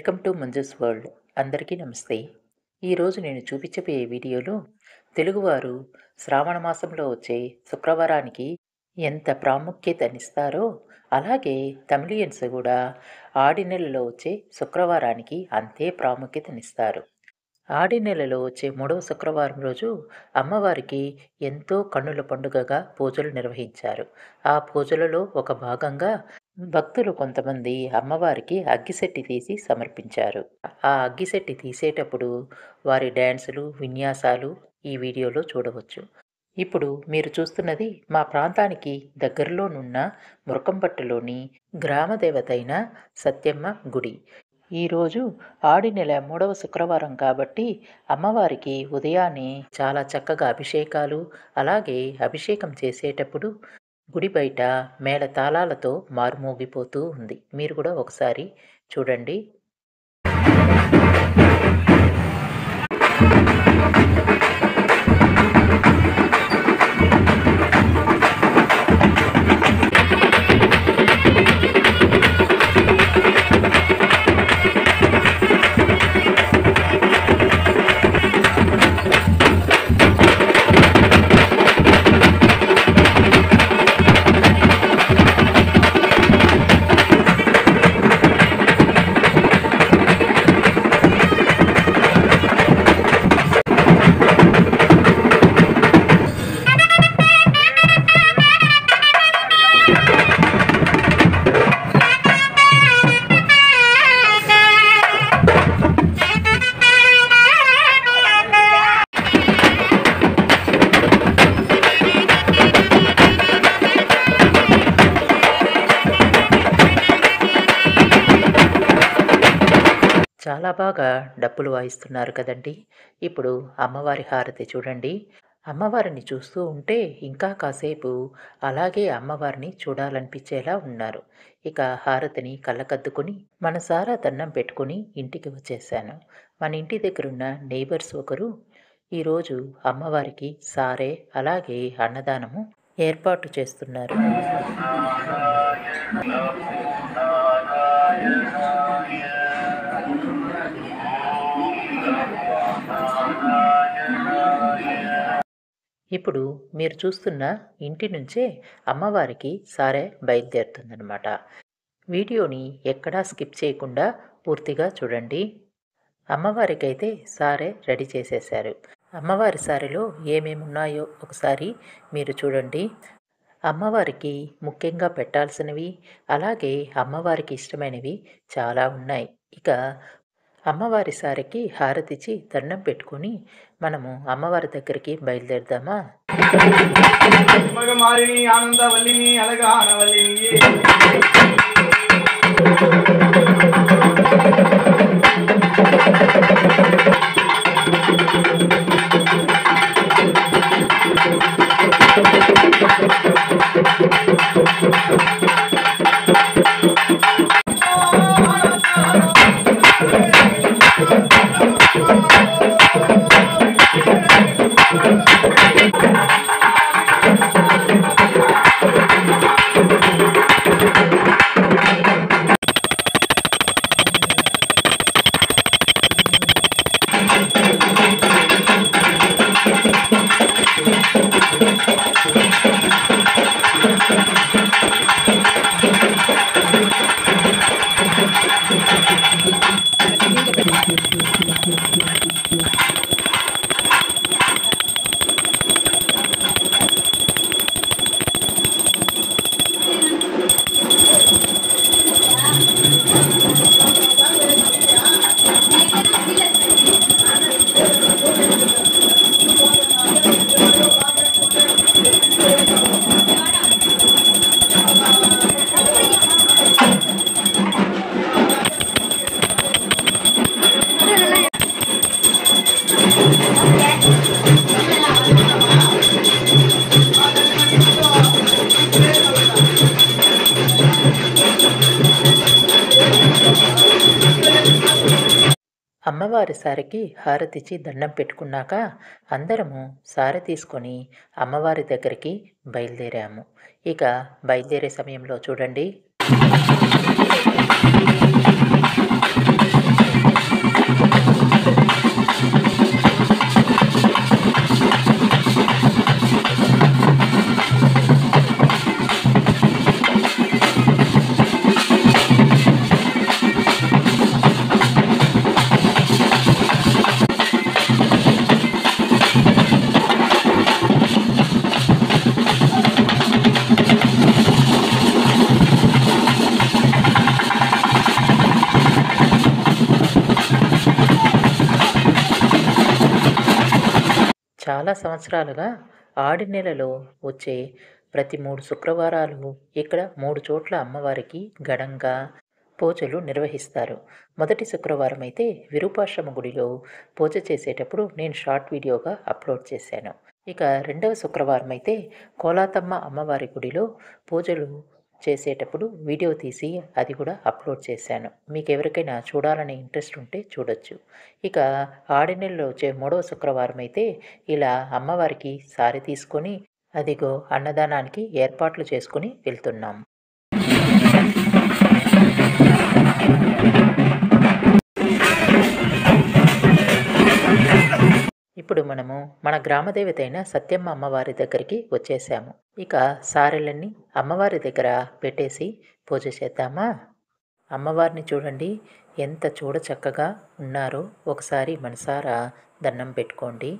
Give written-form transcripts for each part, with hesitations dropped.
Welcome to Manju's world. అందరికీ నమస్తే. ఈరోజు నేను చూపించబోయే వీడియోలో తెలుగువారు శ్రావణ మాసంలో వచ్చే శుక్రవారానికి ఎంత ప్రాముఖ్యతనిస్తారో, అలాగే తమిళియన్స్ కూడా ఆడి నెలలో వచ్చే శుక్రవారానికి అంతే ప్రాముఖ్యతనిస్తారు. ఆడి నెలలో వచ్చే మూడవ శుక్రవారం రోజు అమ్మవారికి ఎంతో కన్నుల పండుగగా పూజలు నిర్వహించారు. ఆ పూజలలో ఒక భాగంగా భక్తులు కొంతమంది అమ్మవారికి అగ్గిశెట్టి తీసి సమర్పించారు. ఆ అగ్గిశెట్టి తీసేటప్పుడు వారి డ్యాన్సులు, విన్యాసాలు ఈ వీడియోలో చూడవచ్చు. ఇప్పుడు మీరు చూస్తున్నది మా ప్రాంతానికి దగ్గరలోనున్న మురకంపట్టులోని గ్రామదేవత అయిన సత్యమ్మ గుడి. ఈరోజు ఆడి నెల మూడవ శుక్రవారం కాబట్టి అమ్మవారికి ఉదయాన్నే చాలా చక్కగా అభిషేకాలు, అలాగే అభిషేకం చేసేటప్పుడు గుడి బయట మేళతాళాలతో మారుమోగిపోతూ ఉంది. మీరు కూడా ఒకసారి చూడండి. చాలా బాగా డప్పులు వాయిస్తున్నారు కదండి. ఇప్పుడు అమ్మవారి హారతి చూడండి. అమ్మవారిని చూస్తూ ఉంటే ఇంకా కాసేపు అలాగే అమ్మవారిని చూడాలనిపించేలా ఉన్నారు. ఇక హారతిని కళ్ళకద్దుకుని మనసారా దండం పెట్టుకుని ఇంటికి వచ్చేసాను. మన ఇంటి దగ్గరున్న నైబర్స్ ఒకరు ఈరోజు అమ్మవారికి సారే అలాగే అన్నదానము ఏర్పాటు చేస్తున్నారు. ఇప్పుడు మీరు చూస్తున్న ఇంటి నుంచే అమ్మవారికి సారె బయలుదేరుతుందనమాట. వీడియోని ఎక్కడా స్కిప్ చేయకుండా పూర్తిగా చూడండి. అమ్మవారికైతే సారె రెడీ చేసేశారు. అమ్మవారి సారెలో ఏమేమి ఉన్నాయో ఒకసారి మీరు చూడండి. అమ్మవారికి ముఖ్యంగా పెట్టాల్సినవి, అలాగే అమ్మవారికి ఇష్టమైనవి చాలా ఉన్నాయి. ఇక అమ్మవారి సారెకి హారతిచ్చి దండం పెట్టుకొని మనము అమ్మవారి దగ్గరికి బయలుదేరదామా. మగమారిని ఆనందవల్లిని అలగానవల్లిని అమ్మవారి సారెకి హారతిచ్చి దండం పెట్టుకున్నాక అందరము సారె తీసుకొని అమ్మవారి దగ్గరికి బయలుదేరాము. ఇక బయలుదేరే సమయంలో చూడండి, చాలా సంవత్సరాలుగా ఆడి నెలలో వచ్చే ప్రతి 3 శుక్రవారాలు ఇక్కడ 3 చోట్ల అమ్మవారికి ఘనంగా పూజలు నిర్వహిస్తారు. మొదటి శుక్రవారం అయితే విరూపాక్షమ్మ గుడిలో పూజ చేసేటప్పుడు నేను షార్ట్ వీడియోగా అప్లోడ్ చేశాను. ఇక రెండవ శుక్రవారం అయితే కోలాతమ్మ అమ్మవారి గుడిలో పూజలు చేసేటప్పుడు వీడియో తీసి అది కూడా అప్లోడ్ చేశాను. మీకు ఎవరికైనా చూడాలనే ఇంట్రెస్ట్ ఉంటే చూడొచ్చు. ఇక ఆడి నెలలో వచ్చే మూడవ శుక్రవారం అయితే ఇలా అమ్మవారికి సారి తీసుకొని అదిగో అన్నదానానికి ఏర్పాట్లు చేసుకుని వెళ్తున్నాం. ఇప్పుడు మనము మన గ్రామదేవత అయిన సత్యమ్మ అమ్మవారి దగ్గరికి వచ్చేసాము. ఇక సారెలన్నీ అమ్మవారి దగ్గర పెట్టేసి పూజ చేద్దామా? అమ్మవారిని చూడండి ఎంత చూడ చక్కగా ఉన్నారో. ఒకసారి మనసారా దండం పెట్టుకోండి.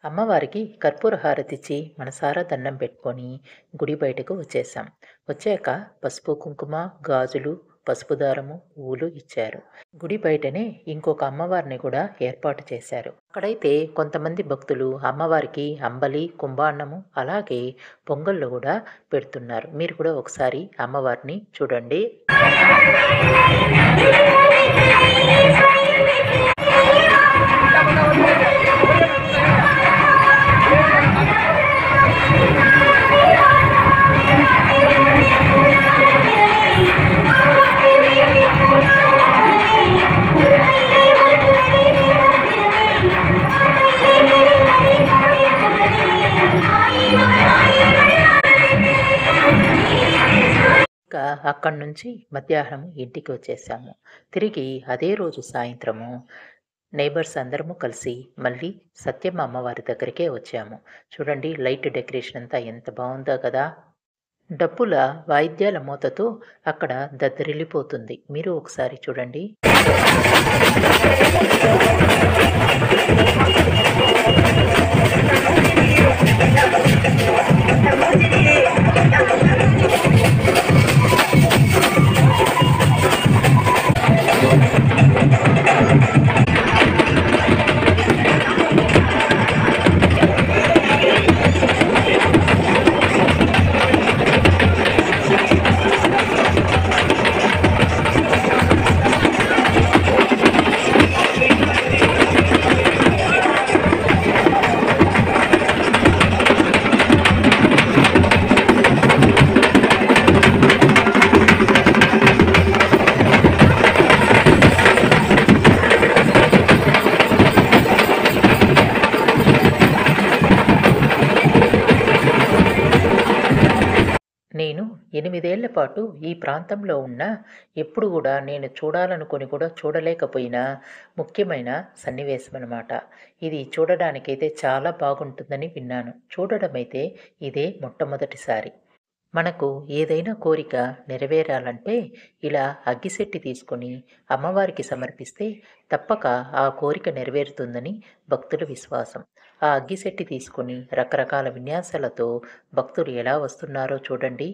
అమ్మవారికి కర్పూర హారతిచ్చి మనసారా దండం పెట్టుకొని గుడి బయటకు వచ్చేసాం. వచ్చాక పసుపు కుంకుమ గాజులు పసుపు దారము పూలు ఇచ్చారు. గుడి బయటనే ఇంకొక అమ్మవారిని కూడా ఏర్పాటు చేశారు. అక్కడైతే కొంతమంది భక్తులు అమ్మవారికి అంబలి కుంభాన్నము అలాగే పొంగళ్ళు కూడా పెడుతున్నారు. మీరు కూడా ఒకసారి అమ్మవారిని చూడండి. అక్కడి నుంచి మధ్యాహ్నం ఇంటికి వచ్చేసాము. తిరిగి అదే రోజు సాయంత్రము నైబర్స్ అందరము కలిసి మళ్ళీ సత్యమ్మ అమ్మవారి దగ్గరికే వచ్చాము. చూడండి లైట్ డెకరేషన్ అంతా ఎంత బాగుందో కదా. డప్పుల వాయిద్యాల మూతతో అక్కడ దద్దరిల్లిపోతుంది. మీరు ఒకసారి చూడండి. నేను 8 ఏళ్ల పాటు ఈ ప్రాంతంలో ఉన్న ఎప్పుడు కూడా నేను చూడాలనుకొని కూడా చూడలేకపోయిన ముఖ్యమైన సన్నివేశం అన్నమాట. ఇది చూడడానికైతే చాలా బాగుంటుందని విన్నాను. చూడడం అయితే ఇదే మొట్టమొదటిసారి. మనకు ఏదైనా కోరిక నెరవేరాలంటే ఇలా అగ్గిశెట్టి తీసుకొని అమ్మవారికి సమర్పిస్తే తప్పక ఆ కోరిక నెరవేరుతుందని భక్తుల విశ్వాసం. ఆ అగ్గిశెట్టి తీసుకొని రకరకాల విన్యాసాలతో భక్తులు ఎలా వస్తున్నారో చూడండి.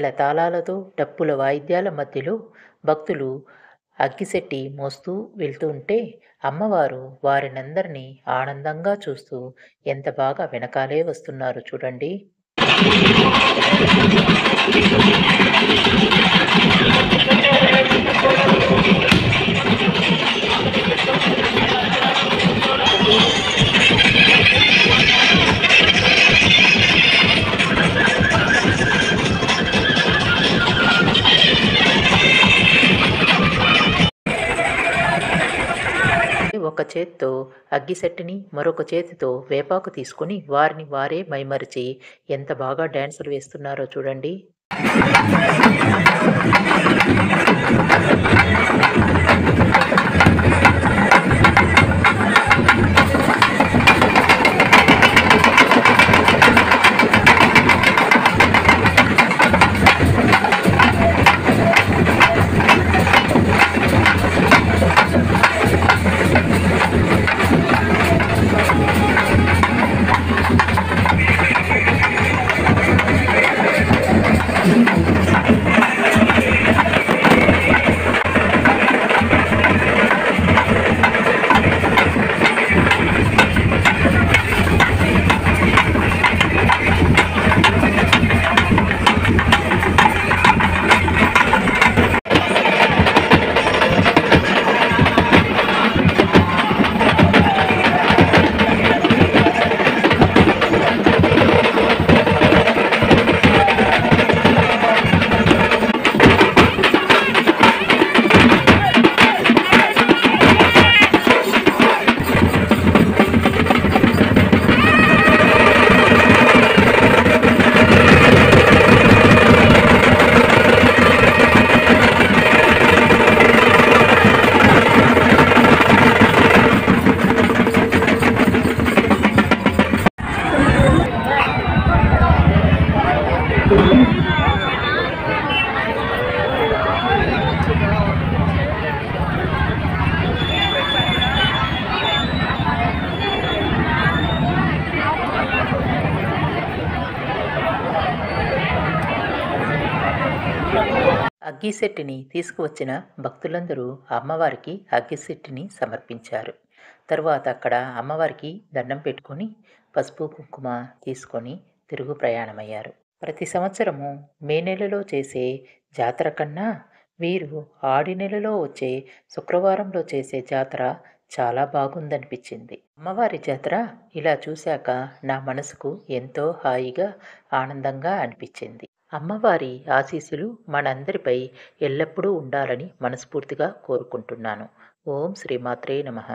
మేళతాళాలతో డప్పుల వాయిద్యాల మధ్యలో భక్తులు అగ్గిశెట్టి మోస్తూ వెళ్తూ ఉంటే అమ్మవారు వారినందరినీ ఆనందంగా చూస్తూ ఎంత బాగా వెనకాలే వస్తున్నారు చూడండి. ఒక చేత్తో అగ్గిశెట్టిని, మరొక చేతితో వేపాకు తీసుకొని వారిని వారే మైమరిచి ఎంత బాగా డాన్సులు వేస్తున్నారో చూడండి. అగ్గిశెట్టిని తీసుకువచ్చిన భక్తులందరూ అమ్మవారికి అగ్గిశెట్టిని సమర్పించారు. తరువాత అక్కడ అమ్మవారికి దండం పెట్టుకొని పసుపు కుంకుమ తీసుకొని తిరుగు ప్రయాణమయ్యారు. ప్రతి సంవత్సరము మే నెలలో చేసే జాతర కన్నా వీరు ఆడి నెలలో వచ్చే శుక్రవారంలో చేసే జాతర చాలా బాగుందనిపించింది. అమ్మవారి జాతర ఇలా చూశాక నా మనసుకు ఎంతో హాయిగా ఆనందంగా అనిపించింది. అమ్మవారి ఆశీస్సులు మనందరిపై ఎల్లప్పుడూ ఉండాలని మనస్ఫూర్తిగా కోరుకుంటున్నాను. ఓం శ్రీమాత్రే నమః.